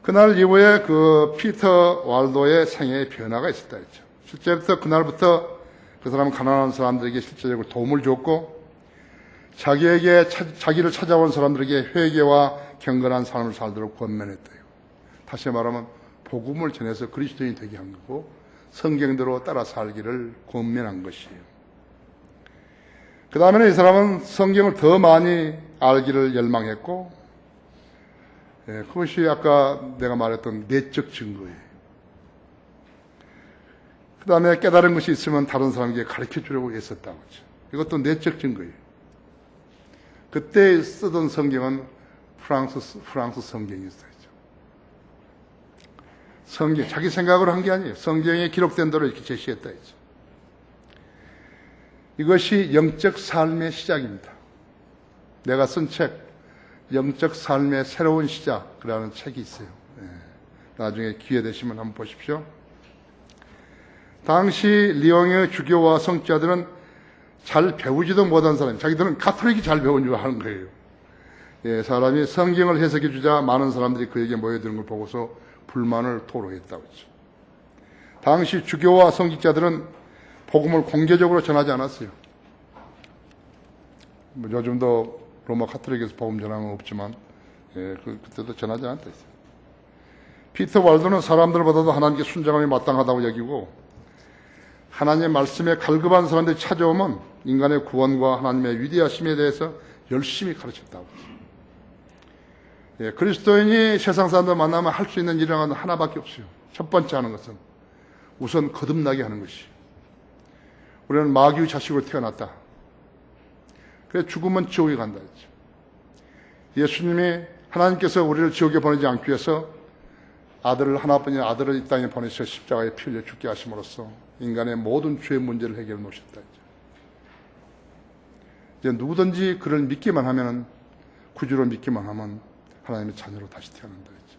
그날 이후에 그 피터 왈도의 생애에 변화가 있었다 했죠. 실제부터 그날부터 그 사람은 가난한 사람들에게 실제적으로 도움을 줬고 자기를 찾아온 사람들에게 회개와 경건한 삶을 살도록 권면했대요. 다시 말하면 복음을 전해서 그리스도인이 되게 한 거고 성경대로 따라 살기를 권면한 것이에요. 그 다음에는 이 사람은 성경을 더 많이 알기를 열망했고 그것이 아까 내가 말했던 내적 증거예요. 그 다음에 깨달은 것이 있으면 다른 사람에게 가르쳐 주려고 애썼다고 하죠. 이것도 내적 증거예요. 그때 쓰던 성경은 프랑스 성경이었어요. 성경, 자기 생각으로 한 게 아니에요. 성경에 기록된 대로 이렇게 제시했다 했죠. 이것이 영적 삶의 시작입니다. 내가 쓴 책, 영적 삶의 새로운 시작이라는 책이 있어요. 나중에 기회 되시면 한번 보십시오. 당시 리옹의 주교와 성자들은 잘 배우지도 못한 사람, 자기들은 가톨릭이 잘 배운 줄 아는 거예요. 사람이 성경을 해석해 주자 많은 사람들이 그에게 모여드는 걸 보고서 불만을 토로했다고 했죠. 당시 주교와 성직자들은 복음을 공개적으로 전하지 않았어요. 요즘도 로마 가톨릭에서 복음 전하는 건 없지만 그때도 전하지 않았다 했어요. 피터 월도는 사람들보다도 하나님께 순종함이 마땅하다고 여기고 하나님의 말씀에 갈급한 사람들이 찾아오면 인간의 구원과 하나님의 위대하심에 대해서 열심히 가르쳤다고. 그리스도인이 세상 사람들 만나면 할 수 있는 일은 하나밖에 없어요. 첫 번째 하는 것은 우선 거듭나게 하는 것이. 우리는 마귀의 자식으로 태어났다. 그래 죽으면 지옥에 간다 했죠. 예수님이 하나님께서 우리를 지옥에 보내지 않기 위해서 아들을 하나뿐인 아들을 이 땅에 보내셔 십자가에 피 흘려 죽게 하심으로써 인간의 모든 죄의 문제를 해결해 놓으셨다 했죠. 이제 누구든지 그를 믿기만 하면 구주로 믿기만 하면 하나님의 자녀로 다시 태어난다 했죠.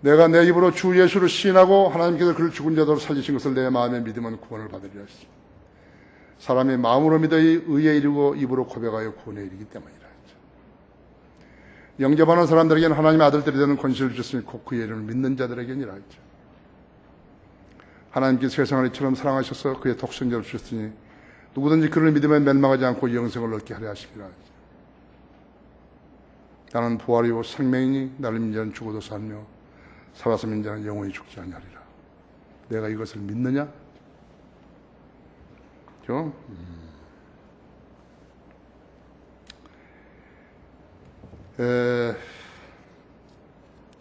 내가 내 입으로 주 예수를 시인하고 하나님께서 그를 죽은 자도로 살리신 것을 내 마음에 믿으면 구원을 받으리라 했습니다. 사람이 마음으로 믿어 의에 이르고 입으로 고백하여 구원에 이르기 때문이라 했죠. 영접하는 사람들에게는 하나님의 아들들이 되는 권세를 주셨으니 곧 그의 이름을 믿는 자들에게니라 했죠. 하나님께서 세상을 이처럼 사랑하셔서 그의 독생자를 주셨으니 누구든지 그를 믿으면 멸망하지 않고 영생을 얻게 하려 하심이라 했죠. 나는 부활이요 생명이니 나를 믿는 자는 죽어도 살며 살아서 믿는 자는 영원히 죽지 아니하리라. 내가 이것을 믿느냐?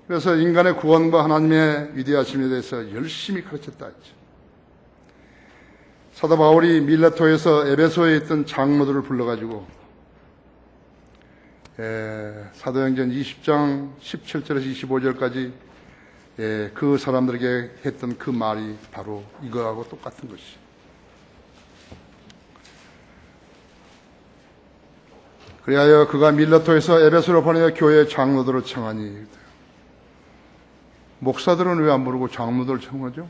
그래서 인간의 구원과 하나님의 위대하심에 대해서 열심히 가르쳤다 했죠. 사도 바울이 밀레토에서 에베소에 있던 장로들을 불러가지고 사도행전 20장 17절에서 25절까지 그 사람들에게 했던 그 말이 바로 이거하고 똑같은 것이. 그리하여 그가 밀레토에서 에베소로 보내어 교회의 장로들을 청하니. 목사들은 왜 안 부르고 장로들을 청하죠?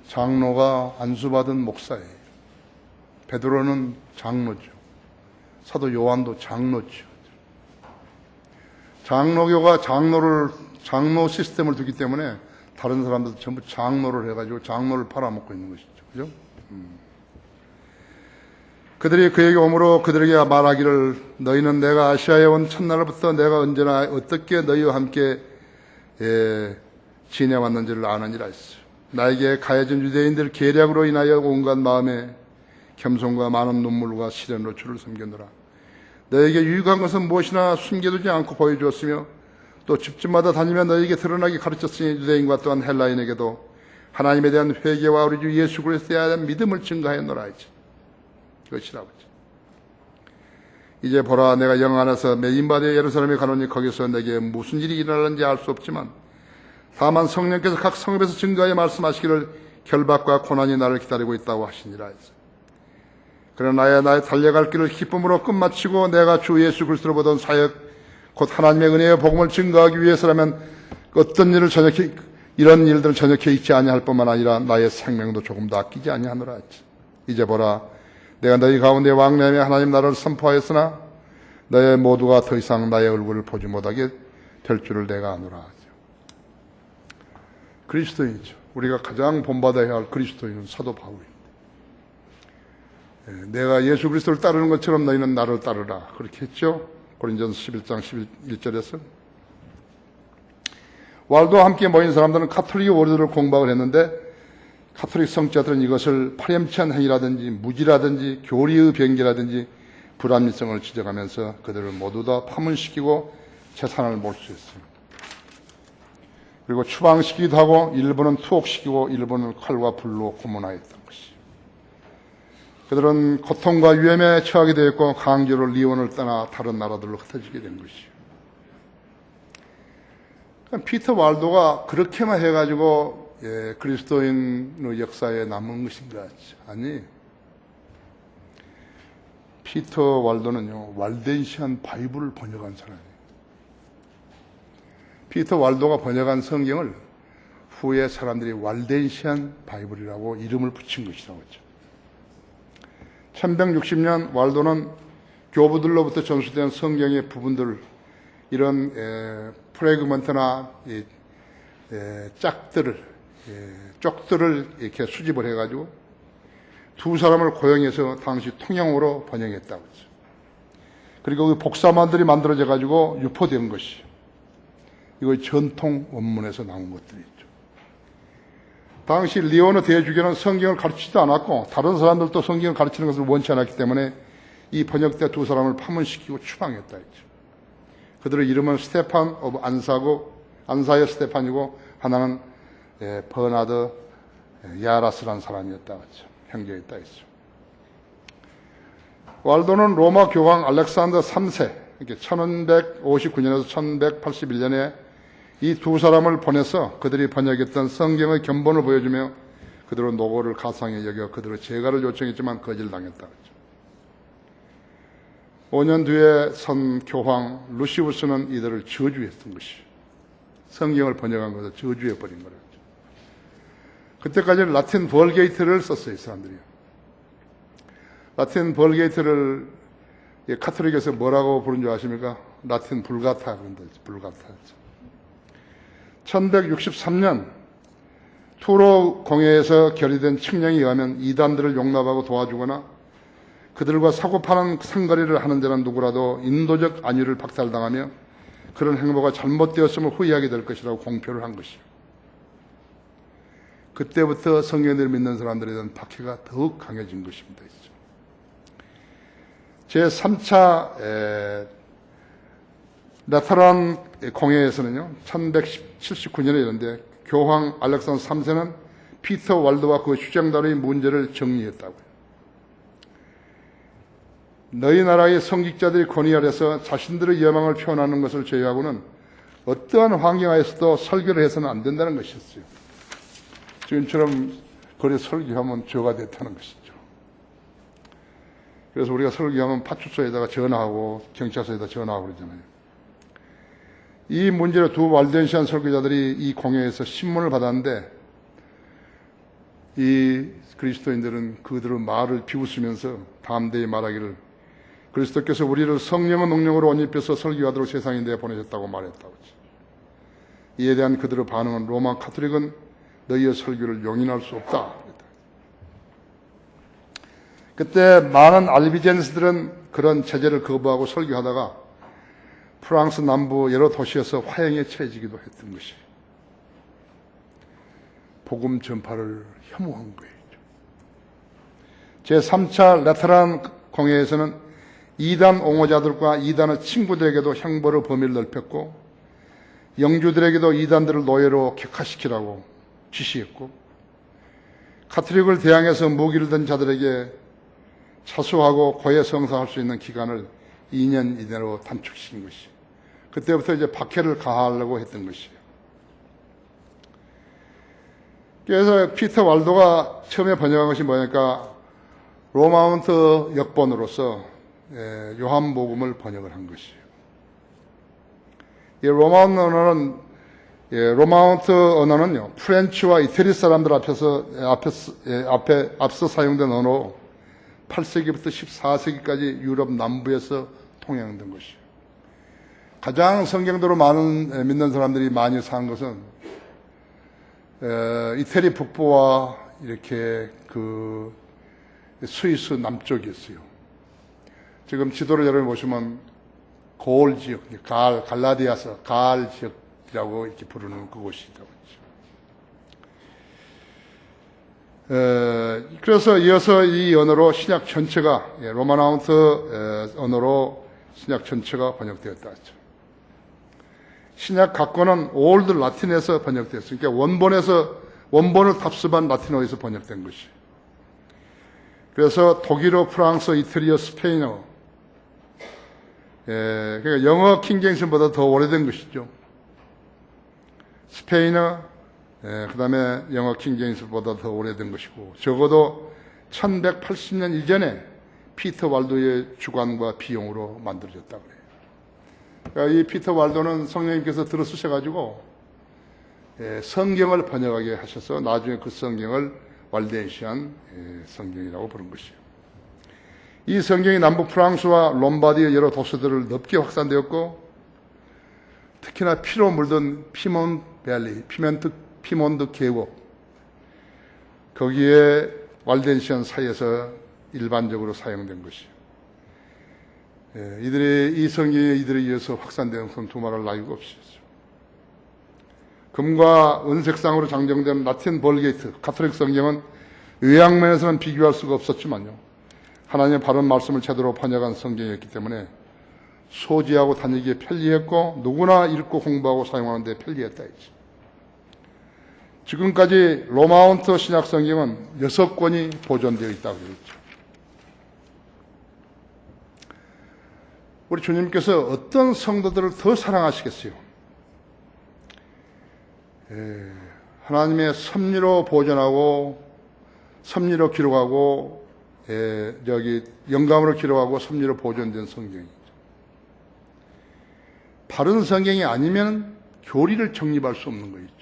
장로가 안수받은 목사예요. 베드로는 장로죠. 사도 요한도 장로죠. 장로교가 장로 시스템을 두기 때문에 다른 사람들도 전부 장로를 해가지고 장로를 팔아먹고 있는 것이죠. 그죠? 그들이 그에게 오므로 그들에게 말하기를 너희는 내가 아시아에 온 첫날부터 내가 언제나 어떻게 너희와 함께 지내왔는지를 아느니라 했어요. 나에게 가해진 유대인들 계략으로 인하여 온갖 마음에 겸손과 많은 눈물과 시련으로 주를 섬겼노라. 너에게 유익한 것은 무엇이나 숨겨두지 않고 보여주었으며 또 집집마다 다니며 너에게 드러나게 가르쳤으니 유대인과 또한 헬라인에게도 하나님에 대한 회개와 우리 주 예수 그리스도에 대한 믿음을 증가하였노라 했지. 그것이라고 했지. 이제 보라 내가 영 안에서 매인바되어 예루살렘에 가노니 거기서 내게 무슨 일이 일어나는지 알 수 없지만 다만 성령께서 각 성읍에서 증거하여 말씀하시기를 결박과 고난이 나를 기다리고 있다고 하시니라 했어. 그러나 나의 달려갈 길을 기쁨으로 끝마치고 내가 주 예수 그리스도로 보던 사역 곧 하나님의 은혜의 복음을 증거하기 위해서라면 어떤 일을 이런 일들은 전혀 개의치 아니할 뿐만 아니라 나의 생명도 조금도 아끼지 아니하노라 했지. 이제 보라 내가 너희 가운데 왕래하며 하나님 나라를 선포하였으나 너희 모두가 더 이상 나의 얼굴을 보지 못하게 될 줄을 내가 아노라. 그리스도인이죠. 우리가 가장 본받아야 할 그리스도인은 사도 바울입니다. 내가 예수 그리스도를 따르는 것처럼 너희는 나를 따르라. 그렇게 했죠. 고린전서 11장 11절에서. 왈도와 함께 모인 사람들은 카톨릭 원리를 공부를 했는데 카톨릭 성자들은 이것을 파렴치한 행위라든지 무지라든지 교리의 변개라든지 불합리성을 지적하면서 그들을 모두 다 파문시키고 재산을 몰수했습니다. 그리고 추방시키기도 하고 일부는 투옥시키고 일부는 칼과 불로 고문하였던 것이. 그들은 고통과 위험에 처하게 되었고 강제로 리온을 떠나 다른 나라들로 흩어지게 된 것이요. 피터 왈도가 그렇게만 해가지고 그리스도인의 역사에 남은 것인가? 아니, 피터 왈도는요 왈덴시안 바이블을 번역한 사람이에요. 피터 왈도가 번역한 성경을 후에 사람들이 왈덴시안 바이블이라고 이름을 붙인 것이라고 했죠. 1160년 왈도는 교부들로부터 전수된 성경의 부분들, 이런 프래그먼트나 쪽들을 이렇게 수집을 해가지고 두 사람을 고용해서 당시 통영어로 번역했다고 했죠. 그리고 그 복사만들이 만들어져 가지고 유포된 것이 이거 전통 원문에서 나온 것들이죠. 당시 리오노 대주교는 성경을 가르치지도 않았고 다른 사람들도 성경을 가르치는 것을 원치 않았기 때문에 이 번역대 두 사람을 파문시키고 추방했다 했죠. 그들의 이름은 스테판 오브 안사의 스테판이고 하나는 버나드 야라스라는 사람이었다 했죠. 형제였다 했죠. 왈도는 로마 교황 알렉산더 3세, 1159년에서 1181년에 이 두 사람을 보내서 그들이 번역했던 성경의 견본을 보여주며 그들의 노고를 가상히 여겨 그들의 재가를 요청했지만 거절당했다. 5년 뒤에 선 교황 루시우스는 이들을 저주했던 것이 성경을 번역한 것을 저주해버린 거라죠. 그때까지는 라틴 벌게이트를 썼어요, 이 사람들이. 라틴 벌게이트를 카톨릭에서 뭐라고 부른 줄 아십니까? 라틴 불가타 그런다. 불가타. 1163년 투로 공회에서 결의된 칙령에 의하면 이단들을 용납하고 도와주거나 그들과 사고파는 상거리를 하는 자는 누구라도 인도적 안위를 박탈당하며 그런 행보가 잘못되었음을 후회하게 될 것이라고 공표를 한 것이요. 그때부터 성경을 믿는 사람들에 대한 박해가 더욱 강해진 것입니다. 제3차 라테란 공회에서는요, 1179년에 이른데 교황 알렉산더 3세는 피터 왈도와 그 주장자의 문제를 정리했다고요. 너희 나라의 성직자들이 권위 아래서 자신들의 여망을 표현하는 것을 제외하고는 어떠한 환경하에서도 설교를 해서는 안 된다는 것이었어요. 지금처럼 거리 설교하면 죄가 됐다는 것이죠. 그래서 우리가 설교하면 파출소에다가 전화하고 경찰서에다 전화하고 그러잖아요. 이 문제로 두 왈덴시안 설교자들이 이 공회에서 신문을 받았는데 이 그리스도인들은 그들의 말을 비웃으면서 담대히 말하기를 그리스도께서 우리를 성령의 능력으로 옷 입혀서 설교하도록 세상에 내보내셨다고 말했다고. 이에 대한 그들의 반응은 로마 카톨릭은 너희의 설교를 용인할 수 없다. 그때 많은 알비젠스들은 그런 제재를 거부하고 설교하다가 프랑스 남부 여러 도시에서 화형에 처해지기도 했던 것이 복음 전파를 혐오한 거예요. 제3차 라테란 공회에서는 이단 옹호자들과 이단의 친구들에게도 형벌의 범위를 넓혔고 영주들에게도 이단들을 노예로 격화시키라고 지시했고 카톨릭을 대항해서 무기를 든 자들에게 차수하고 고해 성사할 수 있는 기간을 2년 이내로 단축시킨 것이 그때부터 이제 박해를 가하려고 했던 것이에요. 그래서 피터 왈도가 처음에 번역한 것이 뭐냐니까 로마운트 역본으로서 요한복음을 번역을 한 것이에요. 이 로마운트 언어는요, 프렌치와 이태리 사람들 앞서 사용된 언어로 8세기부터 14세기까지 유럽 남부에서 통용된 것이에요. 가장 성경대로 많은 믿는 사람들이 많이 산 것은 이태리 북부와 이렇게 그 스위스 남쪽이었어요. 지금 지도를 여러분 보시면 고을 지역, 갈라디아서 가을 지역이라고 이렇게 부르는 그곳이라고 했죠. 그래서 이어서 이 언어로 신약 전체가 로마나운트 언어로 신약 전체가 번역되었다 했죠. 신약 각권은 올드 라틴에서 번역되었어요. 그러니까 원본을 답습한 라틴어에서 번역된 것이. 그래서 독일어, 프랑스어, 이태리어, 스페인어, 그러니까 영어 킹제임스보다 더 오래된 것이죠. 스페인어, 그 다음에 영어 킹제임스보다 더 오래된 것이고, 적어도 1180년 이전에 피터 왈도의 주관과 비용으로 만들어졌다고 그래요. 그러니까 이 피터 왈도는 성령님께서 들어쓰셔가지고 성경을 번역하게 하셔서 나중에 그 성경을 왈덴시안 성경이라고 부른 것이에요. 이 성경이 남부 프랑스와 롬바디의 여러 도시들을 넓게 확산되었고 특히나 피로 물든 피몬 밸리, 피몬드 계곡 거기에 왈덴시안 사이에서 일반적으로 사용된 것이에요. 이 성경에 이들에 의해서 확산된 것은 두말할 나위가 없었죠. 금과 은색상으로 장정된 라틴 벌게이트 가톨릭 성경은 의학면에서는 비교할 수가 없었지만요, 하나님의 바른 말씀을 제대로 번역한 성경이었기 때문에 소지하고 다니기에 편리했고 누구나 읽고 공부하고 사용하는 데 편리했다 했죠. 지금까지 로마운트 신약 성경은 6권이 보존되어 있다고 그랬죠. 우리 주님께서 어떤 성도들을 더 사랑하시겠어요? 하나님의 섭리로 보존하고 섭리로 기록하고 영감으로 기록하고 섭리로 보존된 성경이죠. 바른 성경이 아니면 교리를 정립할 수 없는 거죠.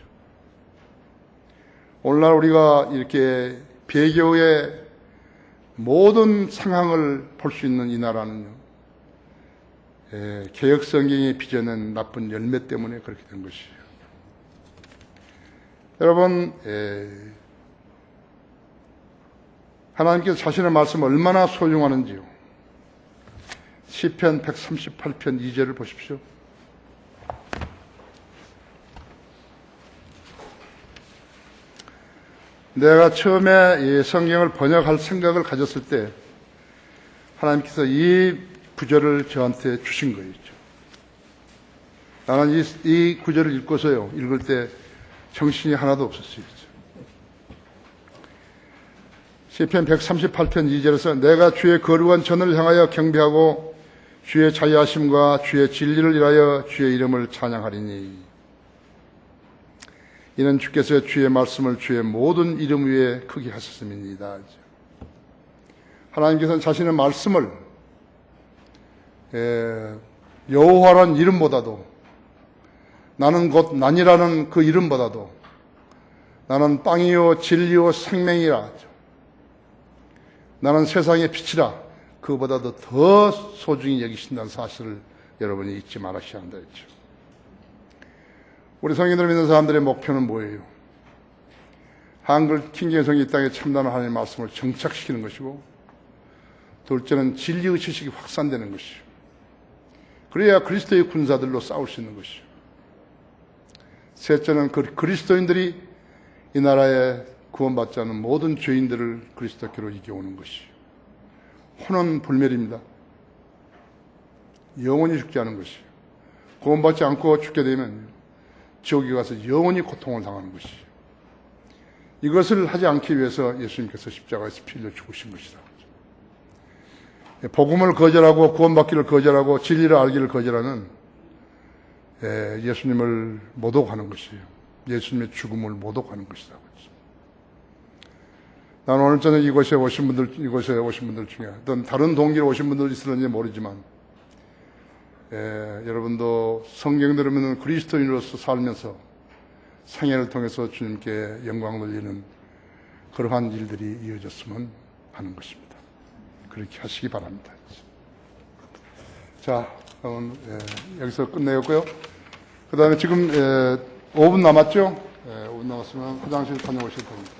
오늘날 우리가 이렇게 배교의 모든 상황을 볼 수 있는 이 나라는요, 개혁 성경이 빚어낸 나쁜 열매 때문에 그렇게 된 것이에요. 여러분, 하나님께서 자신의 말씀을 얼마나 소중하는지요. 시편 138편 2절을 보십시오. 내가 처음에 이 성경을 번역할 생각을 가졌을 때 하나님께서 이 구절을 저한테 주신 거였죠. 나는 이 구절을 읽을 때 정신이 하나도 없었어요. 시편 138편 2절에서 내가 주의 거룩한 전을 향하여 경배하고 주의 자유하심과 주의 진리를 위하여 주의 이름을 찬양하리니 이는 주께서 주의 말씀을 주의 모든 이름 위에 크게 하셨음입니다. 하나님께서는 자신의 말씀을 여호와라는 이름보다도, 나는 곧 난이라는 그 이름보다도, 나는 빵이요 진리요 생명이라, 나는 세상의 빛이라, 그보다도 더 소중히 여기신다는 사실을 여러분이 잊지 말으셔야 한다 했죠. 우리 성인들 믿는 사람들의 목표는 뭐예요? 한글 킹제성이 이 땅에 참다는 하나님의 말씀을 정착시키는 것이고, 둘째는 진리의 지식이 확산되는 것이요, 그래야 그리스도의 군사들로 싸울 수 있는 것이요, 셋째는 그리스도인들이 이 나라에 구원받지 않은 모든 죄인들을 그리스도께로 이겨오는 것이요, 혼은 불멸입니다. 영원히 죽지 않은 것이요, 구원받지 않고 죽게 되면 지옥에 가서 영원히 고통을 당하는 것이죠. 이것을 하지 않기 위해서 예수님께서 십자가에서 피 흘려 죽으신 것이다. 복음을 거절하고 구원받기를 거절하고 진리를 알기를 거절하는 예수님을 모독하는 것이에요. 예수님의 죽음을 모독하는 것이다. 나는 오늘 저녁 이곳에 오신 분들 중에 어떤 다른 동기로 오신 분들 있을는지 모르지만, 여러분도 성경 들으면 그리스도인으로서 살면서 생애를 통해서 주님께 영광 돌리는 그러한 일들이 이어졌으면 하는 것입니다. 그렇게 하시기 바랍니다. 자, 그럼 여기서 끝내었고요. 그 다음에 지금 5분 남았죠? 5분 남았으면 화장실 다녀오실 겁니다.